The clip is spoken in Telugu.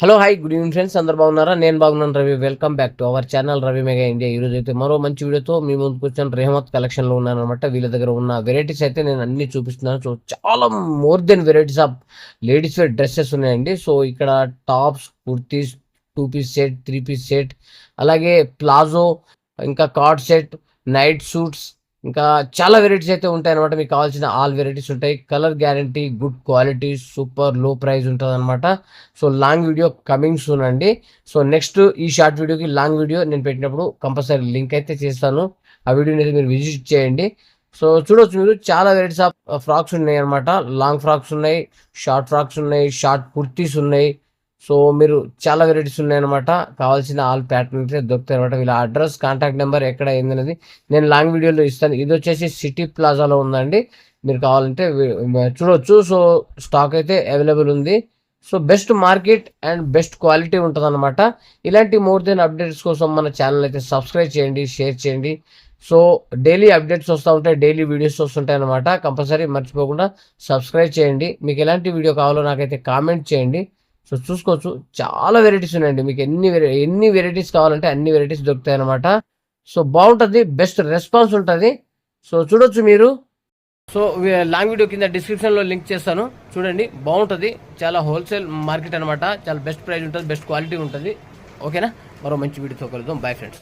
Hello hi good evening friends, అందరు బాగున్నారా? నేను బాగున్నాను. Ravi, welcome back to our channel Ravi mega India. ఈరోజు అయితే మరో మంచి వీడియోతో మీ ముందుకు వచ్చాను. రెహమత్ కలెక్షన్లో ఉన్నాను అనమాట. వీళ్ళ దగ్గర ఉన్న వెరైటీస్ అయితే నేను అన్ని చూపిస్తున్నాను. సో చాలా more than varieties of ladies wear dresses ఉన్నాయండి. సో ఇక్కడ tops, kurtis, 2 piece set, 3 piece set, అలాగే ప్లాజో, ఇంకా కార్డ్ సెట్, నైట్ సూట్స్, ఇంకా చాలా వెరైటీస్ అయితే ఉంటాయన్నమాట. మీకు కావాల్సిన ఆల్ వెరైటీస్ ఉంటాయి. Colour guarantee, good quality, super low price ఉంటుంది అనమాట. So long video coming soon అండి. సో నెక్స్ట్ ఈ షార్ట్ వీడియోకి లాంగ్ వీడియో నేను పెట్టినప్పుడు కంపల్సరీ లింక్ అయితే చేస్తాను. ఆ వీడియోని అయితే మీరు విజిట్ చేయండి. సో చూడొచ్చు, మీరు చాలా వెరైటీస్ ఆఫ్ ఫ్రాక్స్ ఉన్నాయి అనమాట. లాంగ్ ఫ్రాక్స్ ఉన్నాయి, షార్ట్ ఫ్రాక్స్ ఉన్నాయి, షార్ట్ కుర్తీస్ ఉన్నాయి. సో మీరు చాలా వెరైటీస్ ఉన్నాయన్నమాట. కావాల్సిన ఆల్ ప్యాటర్న్ అయితే దొరుకుతాయి అనమాట. వీళ్ళ అడ్రస్, కాంటాక్ట్ నెంబర్ ఎక్కడ ఏందనేది నేను లాంగ్ వీడియోలో ఇస్తాను. ఇది వచ్చేసి సిటీ ప్లాజాలో ఉందండి. మీరు కావాలంటే చూడొచ్చు. సో స్టాక్ అయితే అవైలబుల్ ఉంది. So best market and best quality ఉంటుంది అనమాట. ఇలాంటి మోర్ దెన్ అప్డేట్స్ కోసం మన ఛానల్ అయితే సబ్స్క్రైబ్ చేయండి, షేర్ చేయండి. సో డైలీ అప్డేట్స్ వస్తూ ఉంటాయి, డైలీ వీడియోస్ వస్తుంటాయి అనమాట. కంపల్సరీ మర్చిపోకుండా సబ్స్క్రైబ్ చేయండి. మీకు ఎలాంటి వీడియో కావాలో నాకైతే కామెంట్ చేయండి. సో చూసుకోవచ్చు, చాలా వెరైటీస్ ఉన్నాయండి. మీకు ఎన్ని వెరైటీస్ కావాలంటే అన్ని వెరైటీస్ దొరుకుతాయి అనమాట. సో బాగుంటుంది, బెస్ట్ రెస్పాన్స్ ఉంటుంది. సో చూడొచ్చు మీరు. సో లాంగ్ వీడియో కింద డిస్క్రిప్షన్లో లింక్ చేస్తాను, చూడండి. బాగుంటుంది, చాలా హోల్సేల్ మార్కెట్ అనమాట. చాలా బెస్ట్ ప్రైస్ ఉంటుంది, బెస్ట్ క్వాలిటీ ఉంటుంది. ఓకేనా? మరో మంచి వీడియోతో కలుద్దాం. Bye friends.